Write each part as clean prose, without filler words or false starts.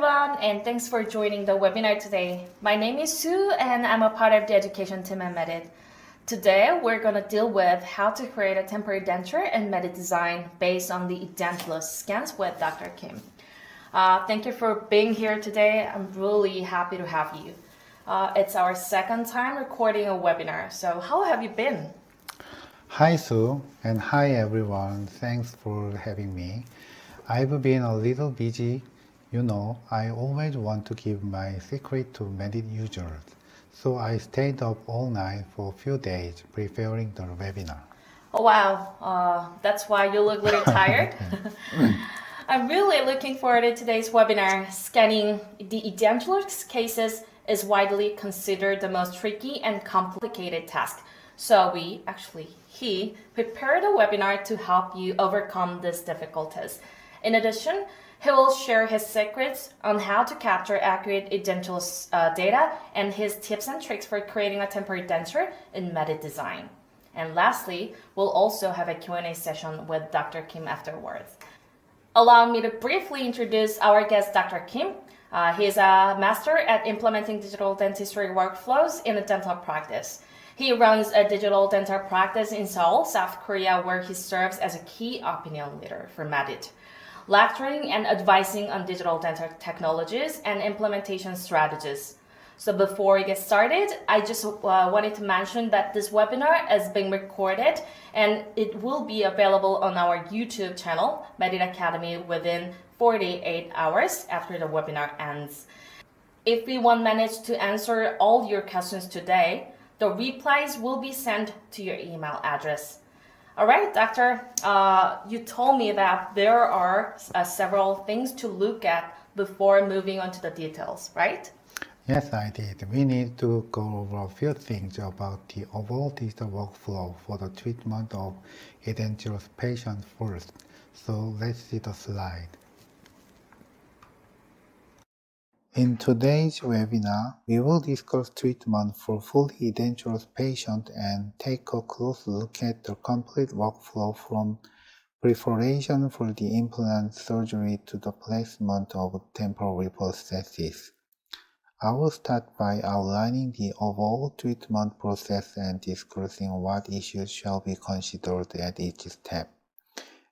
everyone, and thanks for joining the webinar today. My name is Sue, and I'm a part of the education team at Medit. Today, we're going to deal with how to create a temporary denture in Medit Design based on the edentulous scans with Dr. Kim. Thank you for being here today. I'm really happy to have you. It's our second time recording a webinar, so how have you been? Hi Sue, and hi everyone. Thanks for having me. I've been a little busy. You know, I always want to keep my secret to Medit users. So I stayed up all night for a few days preparing the webinar. Oh wow, that's why you look a little tired. I'm really looking forward to today's webinar. Scanning the edentulous cases is widely considered the most tricky and complicated task. So he prepared a webinar to help you overcome these difficulties. In addition, he will share his secrets on how to capture accurate edentulous data and his tips and tricks for creating a temporary denture in Medit Design. And lastly, we'll also have a Q&A session with Dr. Kim afterwards. Allow me to briefly introduce our guest, Dr. Kim. He is a master at implementing digital dentistry workflows in a dental practice. He runs a digital dental practice in Seoul, South Korea, where he serves as a key opinion leader for Medit, lecturing and advising on digital dental technologies and implementation strategies. So before we get started, I just wanted to mention that this webinar is being recorded and it will be available on our YouTube channel, Medit Academy, within 48 hours after the webinar ends. If we won't manage to answer all your questions today, the replies will be sent to your email address. All right, Doctor, you told me that there are several things to look at before moving on to the details, right? Yes, I did. We need to go over a few things about the overall digital workflow for the treatment of edentulous patients first. So let's see the slide. In today's webinar, we will discuss treatment for fully edentulous patients and take a close look at the complete workflow from preparation for the implant surgery to the placement of temporary prosthesis. I will start by outlining the overall treatment process and discussing what issues shall be considered at each step.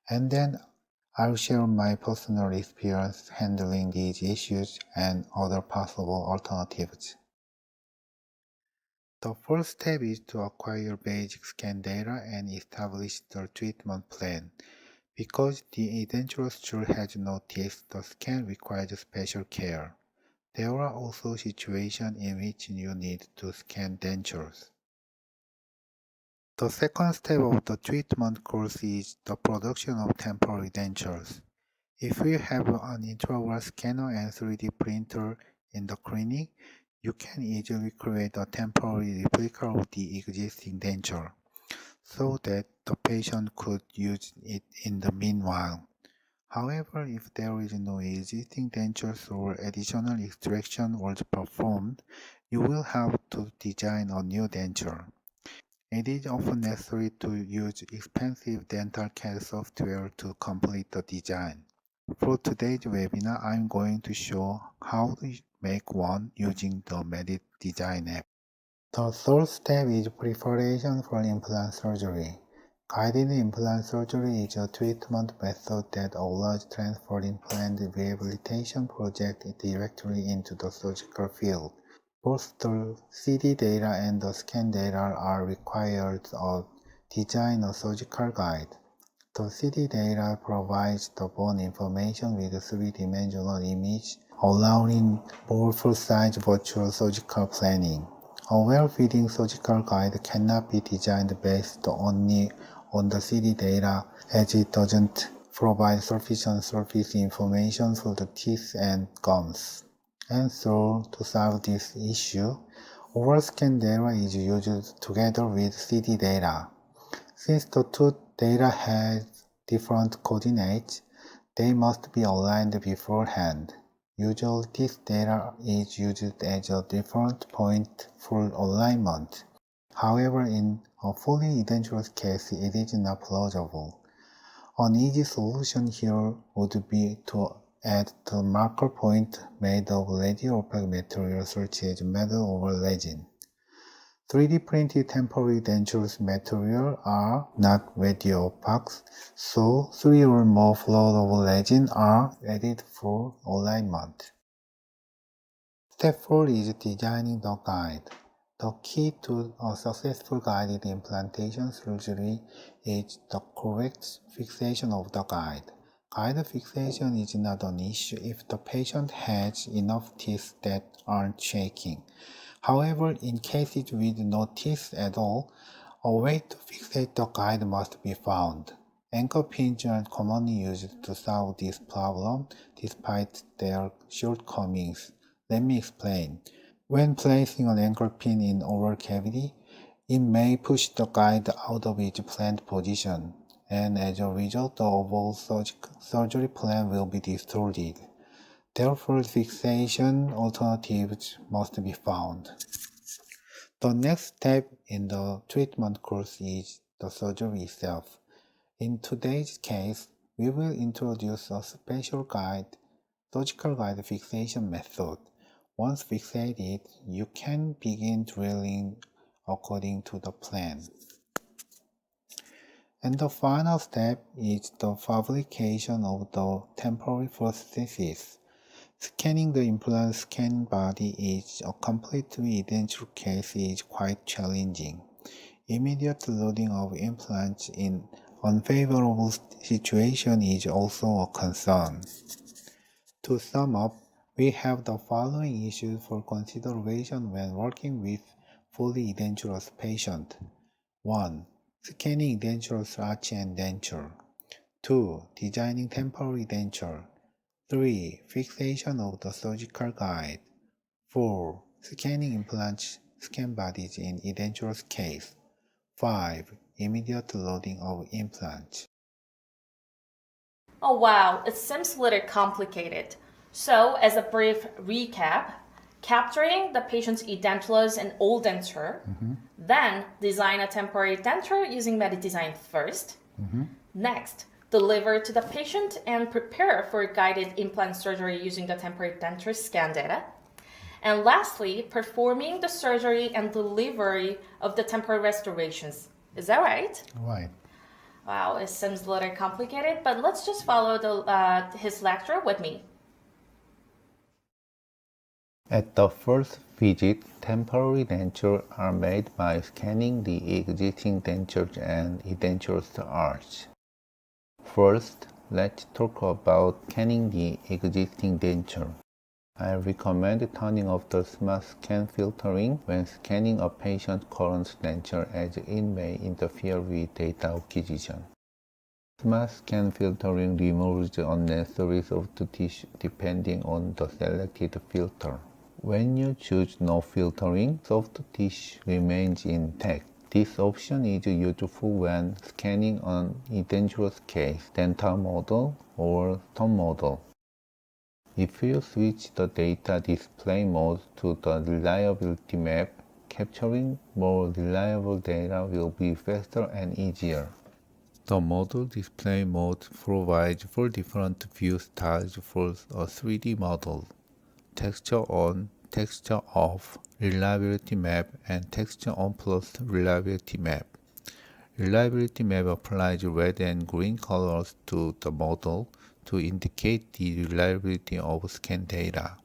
And then I'll share my personal experience handling these issues and other possible alternatives. The first step is to acquire basic scan data and establish the treatment plan. Because the edentulous jewel has no teeth, the scan requires special care. There are also situations in which you need to scan dentures. The second step of the treatment course is the production of temporary dentures. If you have an intraoral scanner and 3D printer in the clinic, you can easily create a temporary replica of the existing denture, so that the patient could use it in the meanwhile. However, if there is no existing dentures or additional extraction was performed, you will have to design a new denture. It is often necessary to use expensive dental CAD software to complete the design. For today's webinar, I'm going to show how to make one using the Medit Design app. The third step is preparation for implant surgery. Guided implant surgery is a treatment method that allows transfer implant rehabilitation project directly into the surgical field. Both the CD data and the scan data are required to design a surgical guide. The CD data provides the bone information with a three-dimensional image, allowing more precise virtual surgical planning. A well-fitting surgical guide cannot be designed based only on the CD data, as it doesn't provide sufficient surface information for the teeth and gums. And so, to solve this issue, overscan data is used together with CD data. Since the two data have different coordinates, they must be aligned beforehand. Usually, this data is used as a reference point for alignment. However, in a fully edentulous case, it is not plausible. An easy solution here would be to at the marker point made of radio-opaque material such as metal or resin. 3D printed temporary dentures material are not radio-opaque, so 3 or more flows of resin are added for alignment. Step 4 is designing the guide. The key to a successful guided implantation surgery is the correct fixation of the guide. Guide fixation is not an issue if the patient has enough teeth that aren't shaking. However, in cases with no teeth at all, a way to fixate the guide must be found. Anchor pins are commonly used to solve this problem despite their shortcomings. Let me explain. When placing an anchor pin in oral cavity, it may push the guide out of its planned position, and as a result, the overall surgery plan will be distorted. Therefore, fixation alternatives must be found. The next step in the treatment course is the surgery itself. In today's case, we will introduce a special guide, surgical guide fixation method. Once fixated, you can begin drilling according to the plan. And the final step is the fabrication of the temporary prosthesis. Scanning the implant scan body is a completely identical case is quite challenging. Immediate loading of implants in unfavorable situation is also a concern. To sum up, we have the following issues for consideration when working with fully edentulous patient. 1. Scanning edentulous arch and denture. 2. Designing temporary denture. 3. Fixation of the surgical guide. 4. Scanning implants scan bodies in edentulous case. 5. Immediate loading of implants. Oh wow, it seems a little complicated. So, as a brief recap, capturing the patient's edentulous and old denture, then design a temporary denture using Medit Design first. Next, deliver to the patient and prepare for guided implant surgery using the temporary denture scan data. And lastly, performing the surgery and delivery of the temporary restorations. Is that right? Right. Wow, it seems a little complicated, but let's just follow his lecture with me. At the first visit, temporary dentures are made by scanning the existing dentures and edentulous arch. First, let's talk about scanning the existing denture. I recommend turning off the smart scan filtering when scanning a patient's current denture as it may interfere with data acquisition. Smart scan filtering removes unnecessary soft tissue depending on the selected filter. When you choose no filtering, soft tissue remains intact. This option is useful when scanning an edentulous case, dental model, or stone model. If you switch the data display mode to the reliability map, capturing more reliable data will be faster and easier. The model display mode provides 4 different view styles for a 3D model: texture on, texture off, reliability map, and texture on plus reliability map. Reliability map applies red and green colors to the model to indicate the reliability of scan data.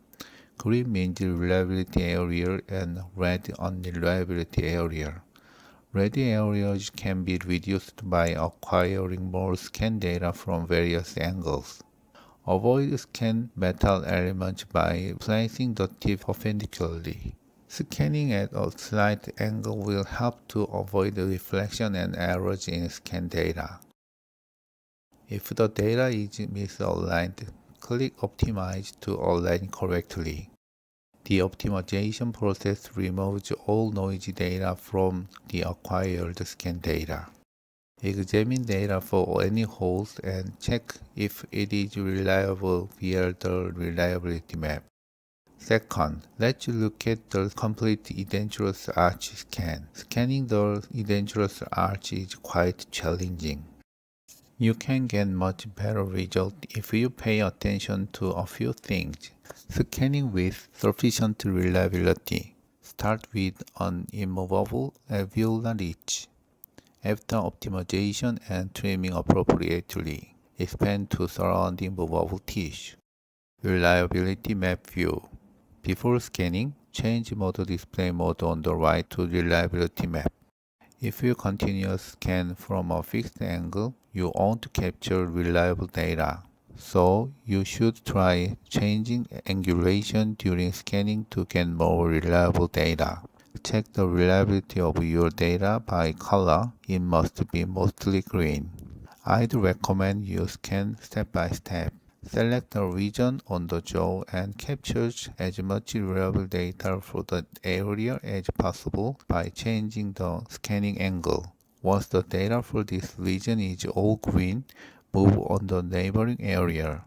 Green means reliability area and red unreliability area. Ready areas can be reduced by acquiring more scan data from various angles. Avoid scan metal elements by placing the tip perpendicularly. Scanning at a slight angle will help to avoid reflection and errors in scan data. If the data is misaligned, click Optimize to align correctly. The optimization process removes all noisy data from the acquired scan data. Examine data for any holes and check if it is reliable via the reliability map. Second, let's look at the complete edentulous arch scan. Scanning the edentulous arch is quite challenging. You can get much better result if you pay attention to a few things. Scanning with sufficient reliability. Start with an immovable alveolar ridge. After optimization and trimming appropriately, expand to surrounding movable tissue. Reliability map view. Before scanning, change mode display mode on the right to reliability map. If you continue scan from a fixed angle, you won't capture reliable data. So you should try changing angulation during scanning to get more reliable data. Check the reliability of your data by color. It must be mostly green. I'd recommend you scan step by step. Select a region on the jaw and capture as much reliable data for the area as possible by changing the scanning angle. Once the data for this region is all green, move on the neighboring area.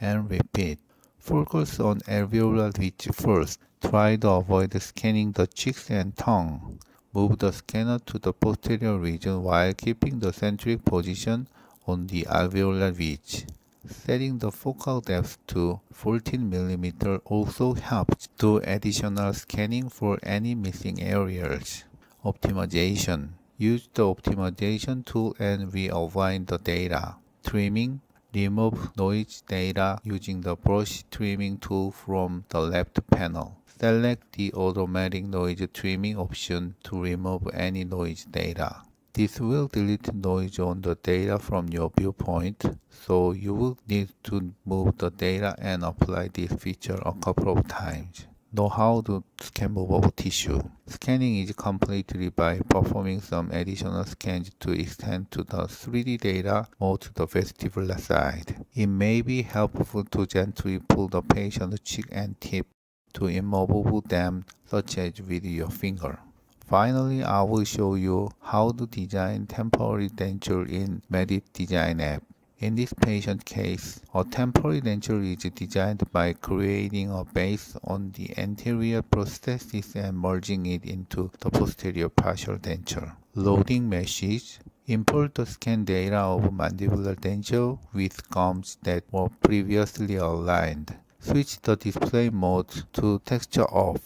And repeat. Focus on alveolar ridge first. Try to avoid scanning the cheeks and tongue. Move the scanner to the posterior region while keeping the centric position on the alveolar ridge. Setting the focal depth to 14 mm also helps. Do additional scanning for any missing areas. Optimization. Use the optimization tool and realign the data. Trimming. Remove noise data using the brush trimming tool from the left panel. Select the automatic noise trimming option to remove any noise data. This will delete noise on the data from your viewpoint, so you will need to move the data and apply this feature a couple of times. Know how to scan movable tissue. Scanning is completed by performing some additional scans to extend to the 3D data more to the vestibular side. It may be helpful to gently pull the patient's cheek and tip to immobile them, such as with your finger. Finally, I will show you how to design temporary denture in Medit Design app. In this patient case, a temporary denture is designed by creating a base on the anterior prosthesis and merging it into the posterior partial denture. Loading message. Import the scan data of mandibular denture with gums that were previously aligned. Switch the display mode to texture off.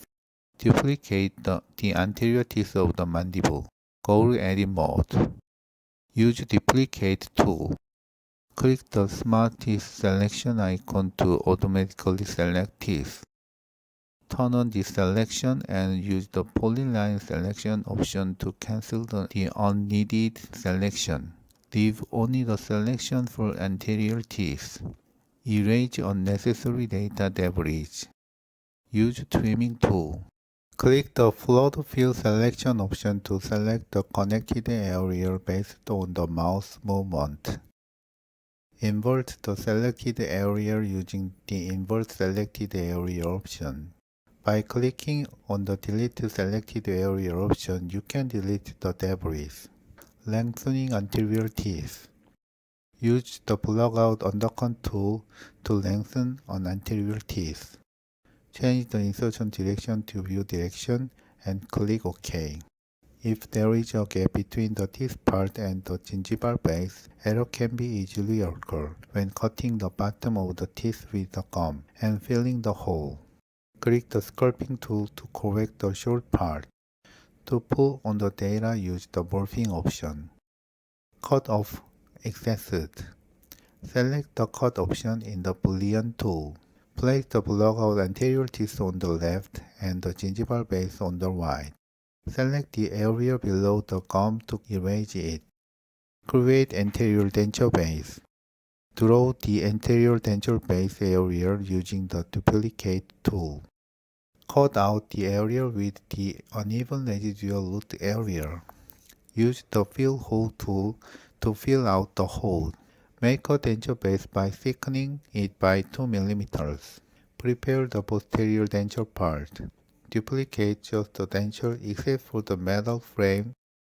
Duplicate the anterior teeth of the mandible. Go to Edit mode. Use Duplicate tool. Click the Smart Teeth selection icon to automatically select teeth. Turn on this selection and use the polyline selection option to cancel the unneeded selection. Leave only the selection for anterior teeth. Erase unnecessary data debris. Use Trimming tool. Click the Flood Fill selection option to select the connected area based on the mouse movement. Invert the selected area using the Invert Selected Area option. By clicking on the Delete Selected Area option, you can delete the debris. Lengthening anterior teeth. Use the Block-out undercut tool to lengthen an anterior teeth. Change the insertion direction to view direction and click OK. If there is a gap between the teeth part and the gingival base, error can be easily occurred when cutting the bottom of the teeth with the gum and filling the hole. Click the sculpting tool to correct the short part. To pull on the data, use the morphing option. Cut off excesses. Select the cut option in the Boolean tool. Place the block-out anterior teeth on the left and the gingival base on the right. Select the area below the gum to erase it. Create anterior denture base. Draw the anterior denture base area using the Duplicate tool. Cut out the area with the uneven residual root area. Use the Fill Hole tool to fill out the hole. Make a denture base by thickening it by 2 mm. Prepare the posterior denture part. Duplicate just the denture except for the metal frame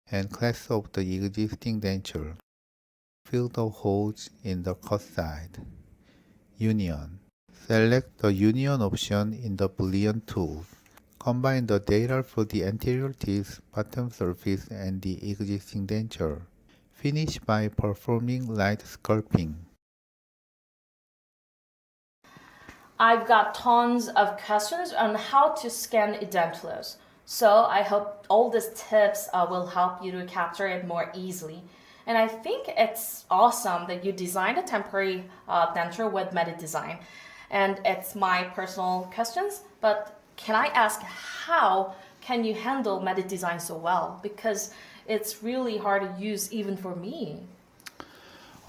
and clasp of the existing denture. Fill the holes in the cut side. Union. Select the Union option in the Boolean tool. Combine the data for the anterior teeth, bottom surface, and the existing denture. Finish by performing light sculpting. I've got tons of questions on how to scan edentulous. So I hope all these tips will help you to capture it more easily. And I think it's awesome that you designed a temporary denture with Medit Design. And it's my personal questions, but can I ask how can you handle Medit Design so well? Because it's really hard to use even for me.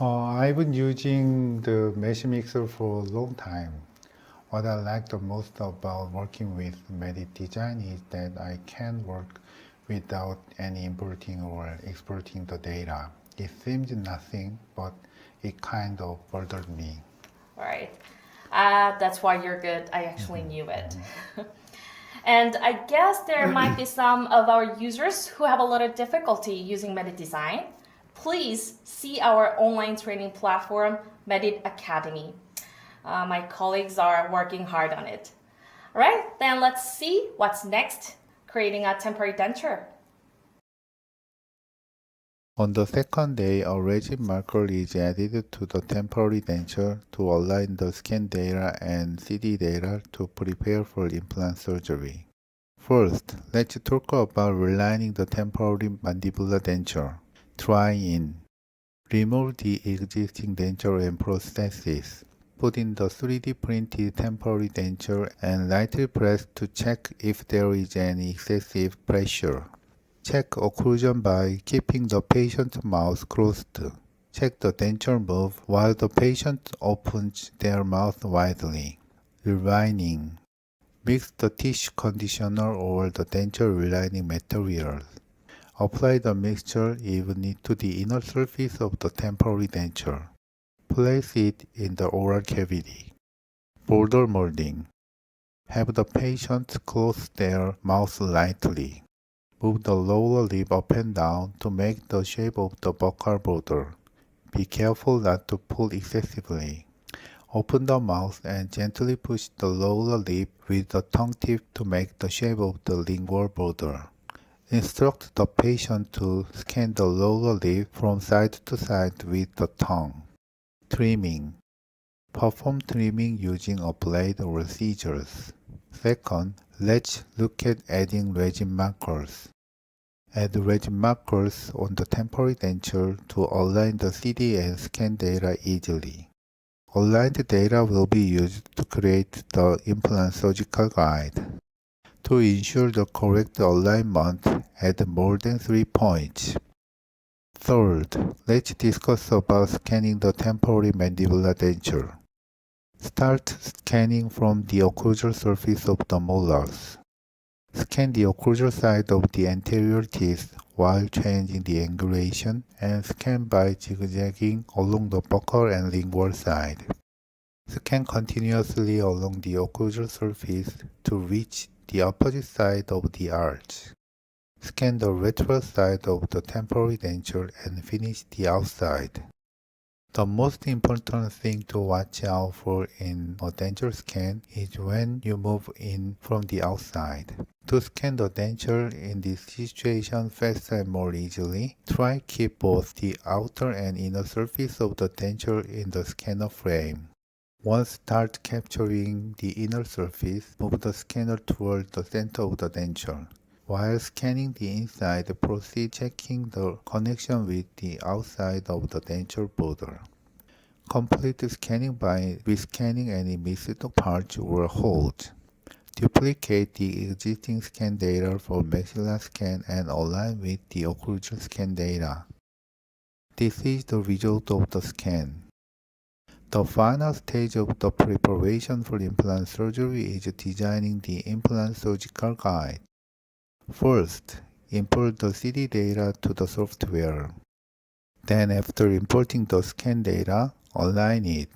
I've been using the mesh mixer for a long time. What I like the most about working with Medit Design is that I can work without any importing or exporting the data. It seems nothing, but it kind of bothered me. All right. That's why you're good. I actually knew it. And I guess there might be some of our users who have a lot of difficulty using Medit Design. Please see our online training platform, Medit Academy. My colleagues are working hard on it. All right, then let's see what's next, creating a temporary denture. On the second day, a resin marker is added to the temporary denture to align the scan data and CD data to prepare for implant surgery. First, let's talk about relining the temporary mandibular denture. Try in. Remove the existing denture and prosthesis. Put in the 3D printed temporary denture and lightly press to check if there is any excessive pressure. Check occlusion by keeping the patient's mouth closed. Check the denture move while the patient opens their mouth widely. Relining. Mix the tissue conditioner over the denture relining material. Apply the mixture evenly to the inner surface of the temporary denture. Place it in the oral cavity. Border molding. Have the patient close their mouth lightly. Move the lower lip up and down to make the shape of the buccal border. Be careful not to pull excessively. Open the mouth and gently push the lower lip with the tongue tip to make the shape of the lingual border. Instruct the patient to scan the lower lip from side to side with the tongue. Trimming. Perform trimming using a blade or scissors. Second, let's look at adding resin markers. Add resin markers on the temporary denture to align the CD and scan data easily. Aligned data will be used to create the implant surgical guide. To ensure the correct alignment, add more than 3 points. Third, let's discuss about scanning the temporary mandibular denture. Start scanning from the occlusal surface of the molars. Scan the occlusal side of the anterior teeth while changing the angulation and scan by zigzagging along the buccal and lingual side. Scan continuously along the occlusal surface to reach the opposite side of the arch. Scan the retral side of the temporary denture and finish the outside. The most important thing to watch out for in a denture scan is when you move in from the outside. To scan the denture in this situation faster and more easily, try keep both the outer and inner surface of the denture in the scanner frame. Once start capturing the inner surface, move the scanner toward the center of the denture. While scanning the inside, proceed checking the connection with the outside of the denture border. Complete scanning by rescanning any missed parts or holes. Duplicate the existing scan data for maxilla scan and align with the occlusal scan data. This is the result of the scan. The final stage of the preparation for implant surgery is designing the implant surgical guide. First, import the CD data to the software. Then after importing the scan data, align it.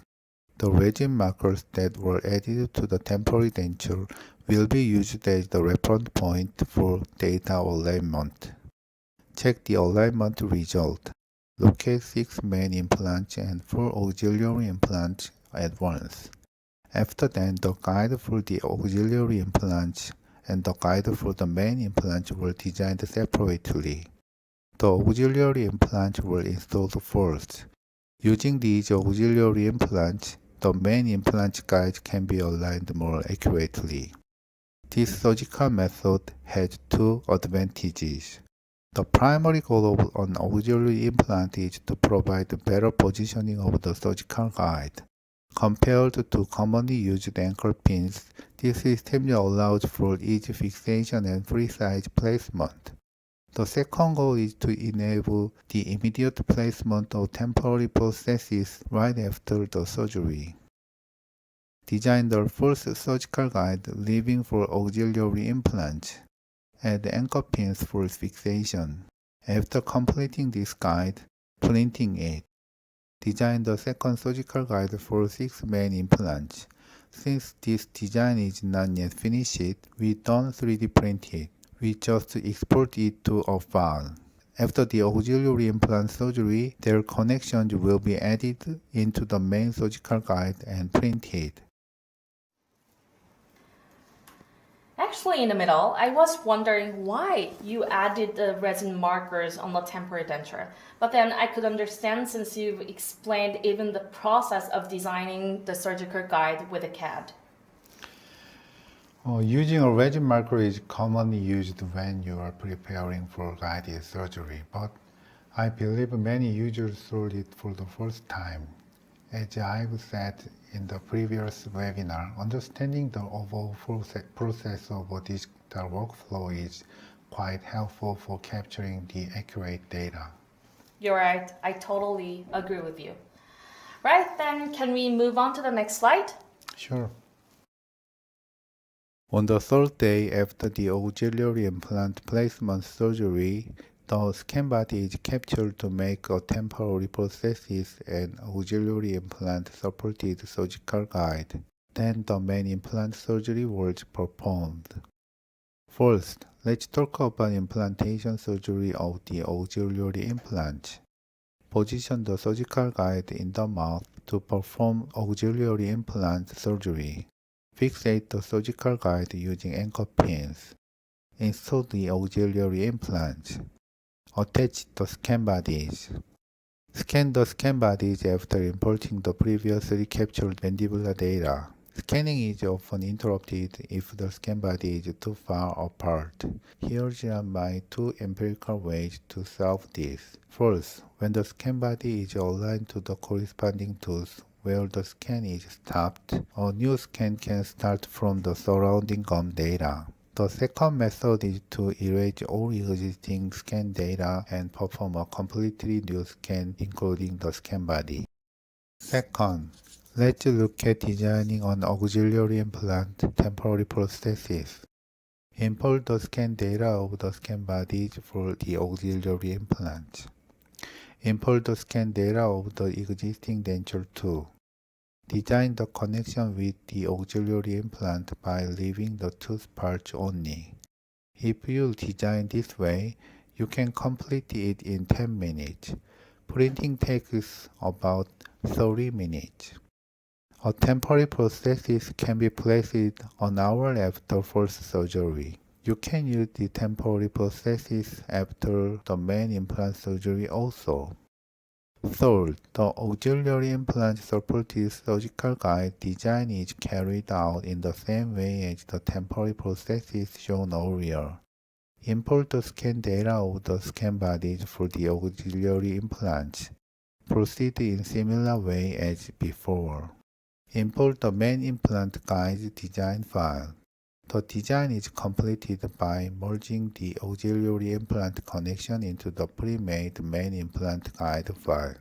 The resin markers that were added to the temporary denture will be used as the reference point for data alignment. Check the alignment result. Locate 6 main implants and 4 auxiliary implants at once. After that, the guide for the auxiliary implants and the guide for the main implants were designed separately. the auxiliary implants were installed first. Using these auxiliary implants, the main implant guides can be aligned more accurately. This surgical method has two advantages. The primary goal of an auxiliary implant is to provide better positioning of the surgical guide. Compared to commonly used anchor pins, this system allows for easy fixation and precise placement. The second goal is to enable the immediate placement of temporary prostheses right after the surgery. Design the first surgical guide, leaving for auxiliary implants. Add anchor pins for fixation. After completing this guide, printing it. Design the second surgical guide for 6 main implants. Since this design is not yet finished, we don't 3D print it. We just export it to a file. After the auxiliary implant surgery, their connections will be added into the main surgical guide and printed. Actually, in the middle, I was wondering why you added the resin markers on the temporary denture. But then I could understand since you've explained even the process of designing the surgical guide with a CAD. Using a resin marker is commonly used when you are preparing for guided surgery, but I believe many users saw it for the first time. As I've said in the previous webinar, understanding the overall process of a digital workflow is quite helpful for capturing the accurate data. You're right, I totally agree with you. Right, then can we move on to the next slide? Sure. On the third day after the auxiliary implant placement surgery, the scan body is captured to make a temporary prosthesis and auxiliary implant supported surgical guide. Then the main implant surgery was performed. First, let's talk about implantation surgery of the auxiliary implant. Position the surgical guide in the mouth to perform auxiliary implant surgery. Fixate the surgical guide using anchor pins. Install the auxiliary implants. Attach the scan bodies. Scan the scan bodies after importing the previously captured mandibular data. Scanning is often interrupted if the scan body is too far apart. Here are my two empirical ways to solve this. First, when the scan body is aligned to the corresponding tooth where the scan is stopped, a new scan can start from the surrounding gum data. The second method is to erase all existing scan data and perform a completely new scan including the scan body. Second, let's look at designing an auxiliary implant temporary prosthesis. Import the scan data of the scan bodies for the auxiliary implant. Import the scan data of the existing denture too. Design the connection with the auxiliary implant by leaving the tooth parts only. If you design this way, you can complete it in 10 minutes. Printing takes about 30 minutes. A temporary prosthesis can be placed an hour after first surgery. You can use the temporary prosthesis after the main implant surgery also. Third, the auxiliary implant supported surgical guide design is carried out in the same way as the temporary prosthesis shown earlier. Import the scan data of the scan bodies for the auxiliary implants. Proceed in similar way as before. Import the main implant guide design file. The design is completed by merging the auxiliary implant connection into the pre-made main implant guide file.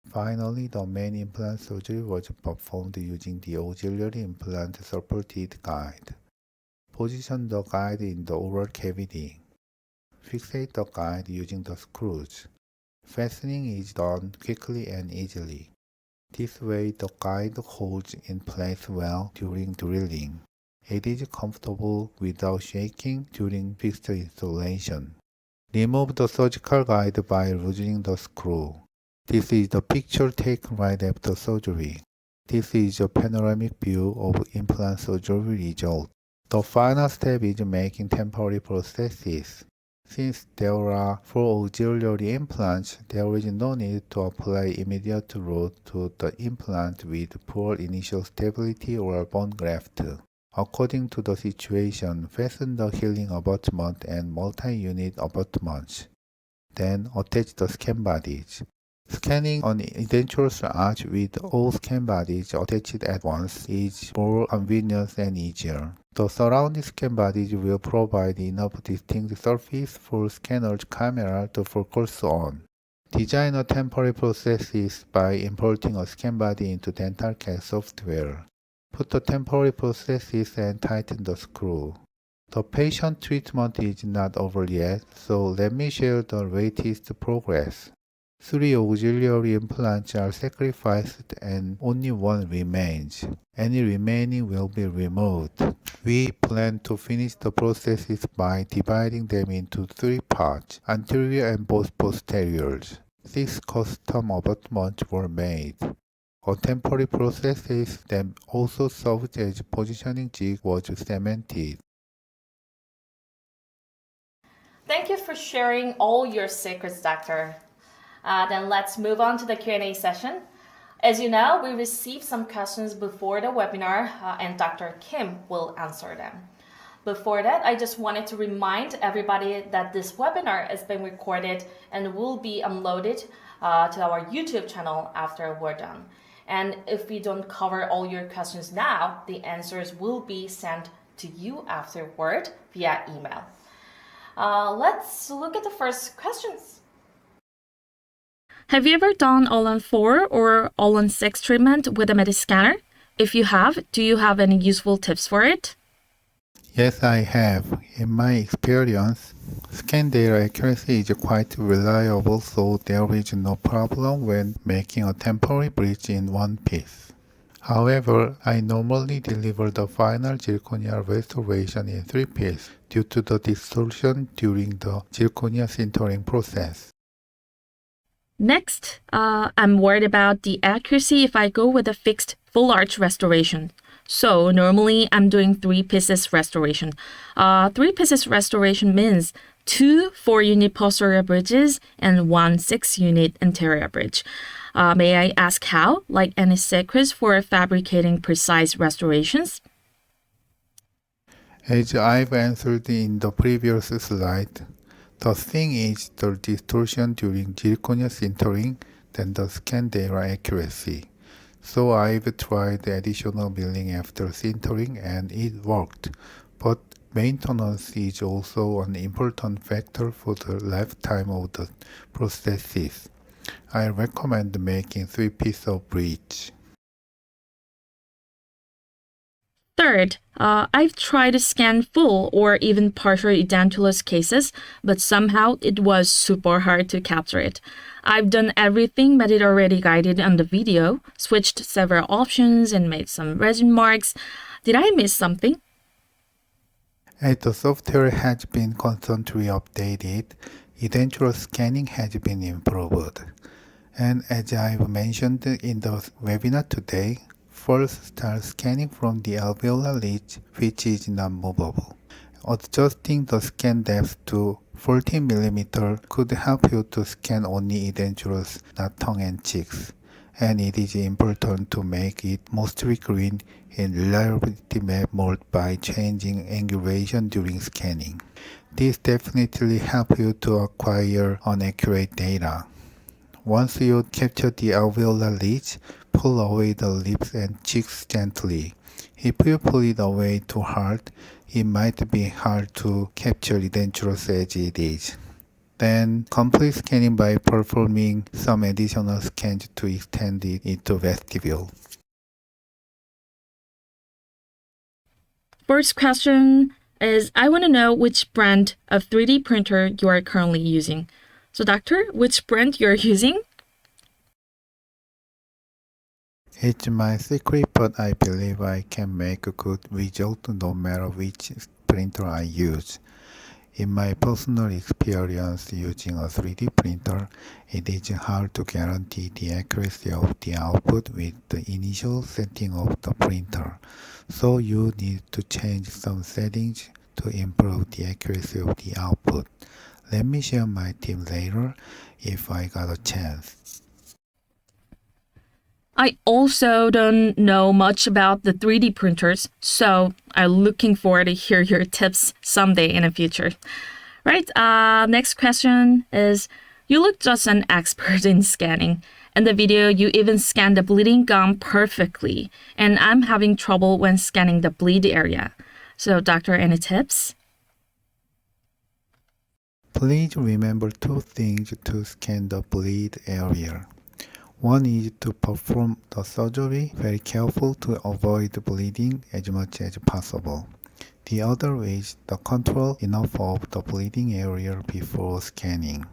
Finally, the main implant surgery was performed using the auxiliary implant supported guide. Position the guide in the oral cavity. Fixate the guide using the screws. Fastening is done quickly and easily. This way the guide holds in place well during drilling. It is comfortable without shaking during fixture installation. Remove the surgical guide by loosening the screw. This is the picture taken right after surgery. This is a panoramic view of implant surgery result. The final step is making temporary prosthesis. Since there are 4 auxiliary implants, there is no need to apply immediate load to the implant with poor initial stability or bone graft. According to the situation, fasten the healing abutment and multi-unit abutments. Then attach the scan bodies. Scanning an edentulous arch with all scan bodies attached at once is more convenient and easier. The surrounding scan bodies will provide enough distinct surface for scanner's camera to focus on. Design a temporary processes by importing a scan body into dental CAD software. Put the temporary processes and tighten the screw. The patient treatment is not over yet, so let me share the latest progress. 3 auxiliary implants are sacrificed and only one remains. Any remaining will be removed. We plan to finish the processes by dividing them into 3 parts, anterior and both posteriors. 6 custom abutments were made. A temporary processes that also served as positioning jig was cemented. Thank you for sharing all your secrets, Doctor. Then let's move on to the Q&A session. As you know, we received some questions before the webinar and Dr. Kim will answer them. Before that, I just wanted to remind everybody that this webinar is being recorded and will be uploaded to our YouTube channel after we're done. And if we don't cover all your questions now, the answers will be sent to you afterward via email. Let's look at the first questions. Have you ever done all-on 4 or all-on 6 treatment with a Medit scanner? If you have, do you have any useful tips for it? Yes, I have. In my experience, scan data accuracy is quite reliable, so there is no problem when making a temporary bridge in one piece. However, I normally deliver the final zirconia restoration in 3 pieces due to the distortion during the zirconia sintering process. Next, I'm worried about the accuracy if I go with a fixed full arch restoration. So normally I'm doing 3 pieces restoration. 3 pieces restoration means 2 4-unit posterior bridges and 1 6-unit anterior bridge. May I ask how? Like any secrets for fabricating precise restorations? As I've answered in the previous slide, the thing is the distortion during zirconia sintering than the scan data accuracy. So I've tried additional milling after sintering and it worked. But maintenance is also an important factor for the lifetime of the prosthesis. I recommend making 3 pieces of bridge. Third, I've tried to scan full or even partial edentulous cases, but somehow it was super hard to capture it. I've done everything Medit already guided on the video, switched several options and made some resin marks. Did I miss something? As the software has been constantly updated, edentulous scanning has been improved. And as I've mentioned in the webinar today, first start scanning from the alveolar ridge, which is not movable. Adjusting the scan depth to 14 mm could help you to scan only edentulous, not tongue and cheeks. And it is important to make it mostly green in reliability map mode by changing angulation during scanning. This definitely helps you to acquire inaccurate data. Once you capture the alveolar ridge, pull away the lips and cheeks gently. If you pull it away too hard, it might be hard to capture edentulous as it is. Then complete scanning by performing some additional scans to extend it into vestibule. First question is, I want to know which brand of 3D printer you are currently using. So doctor, which brand you're using? It's my secret, but I believe I can make a good result no matter which printer I use. In my personal experience using a 3D printer, it is hard to guarantee the accuracy of the output with the initial setting of the printer. So you need to change some settings to improve the accuracy of the output. Let me share my tip later if I got a chance. I also don't know much about the 3D printers, so I'm looking forward to hear your tips someday in the future. Right, next question is, you look just an expert in scanning. In the video, you even scanned the bleeding gum perfectly, and I'm having trouble when scanning the bleed area. So, doctor, any tips? Please remember two things to scan the bleed area. One is to perform the surgery very careful to avoid bleeding as much as possible. The other is to control enough of the bleeding area before scanning.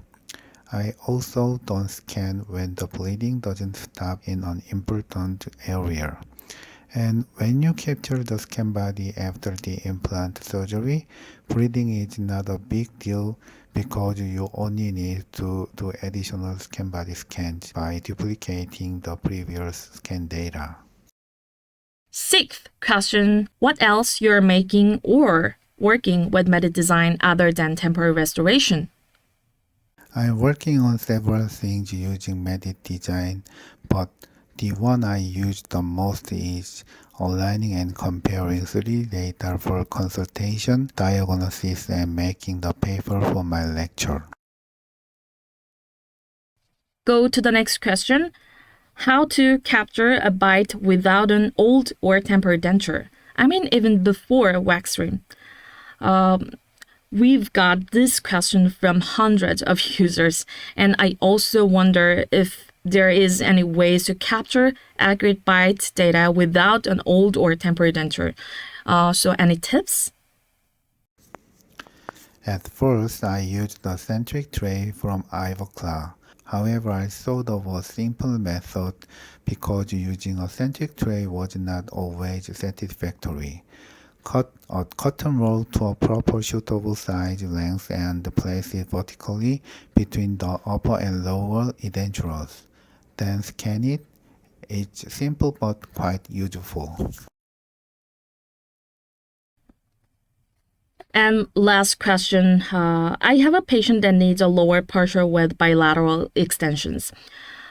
I also don't scan when the bleeding doesn't stop in an important area. And when you capture the scan body after the implant surgery, bleeding is not a big deal because you only need to do additional scan body scans by duplicating the previous scan data. Sixth question, what else you're making or working with Medit Design other than temporary restoration? I'm working on several things using Medit Design, but the one I use the most is aligning and comparing 3D data for consultation, diagnosis, and making the paper for my lecture. Go to the next question. How to capture a bite without an old or temporary denture? I mean, even before wax trim. We've got this question from hundreds of users, and I also wonder if there is any ways to capture accurate bite data without an old or temporary denture. So any tips? At first, I used the centric tray from Ivoclar. However, I thought of a simple method because using a centric tray was not always satisfactory. Cut a cotton roll to a proper suitable size, length, and place it vertically between the upper and lower edentulous. Then scan it. It's simple but quite useful. And last question, I have a patient that needs a lower partial with bilateral extensions.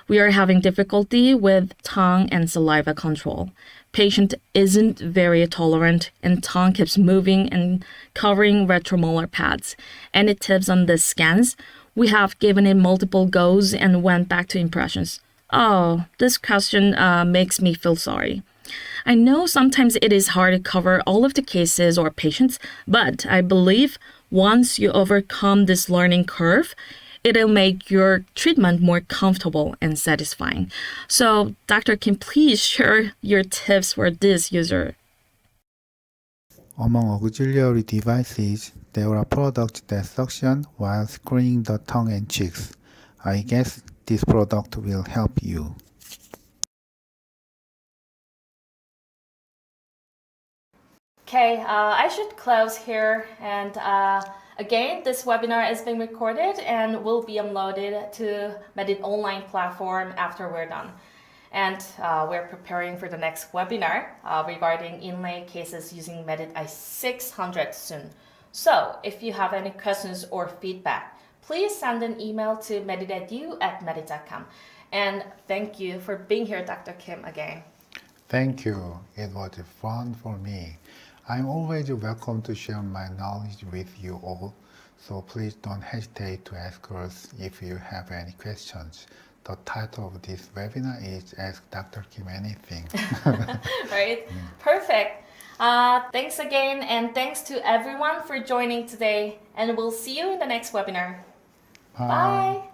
We are having difficulty with tongue and saliva control. Patient isn't very tolerant and tongue keeps moving and covering retromolar pads. Any tips on the scans? We have given it multiple goes and went back to impressions. Oh, this question makes me feel sorry. I know sometimes it is hard to cover all of the cases or patients, but I believe once you overcome this learning curve, it'll make your treatment more comfortable and satisfying. So, Dr. Kim, please share your tips for this user. Among auxiliary devices, there are products that suction while screening the tongue and cheeks. I guess this product will help you. Okay, I should close here. And again, this webinar is being recorded and will be uploaded to Medit online platform after we're done. And we're preparing for the next webinar regarding inlay cases using Medit i600 soon. So if you have any questions or feedback, please send an email to meditedu@medit.com. And thank you for being here, Dr. Kim, again. Thank you. It was fun for me. I'm always welcome to share my knowledge with you all, so please don't hesitate to ask us if you have any questions. The title of this webinar is Ask Dr. Kim Anything. Right? Perfect. Thanks again, and thanks to everyone for joining today, and we'll see you in the next webinar. Bye.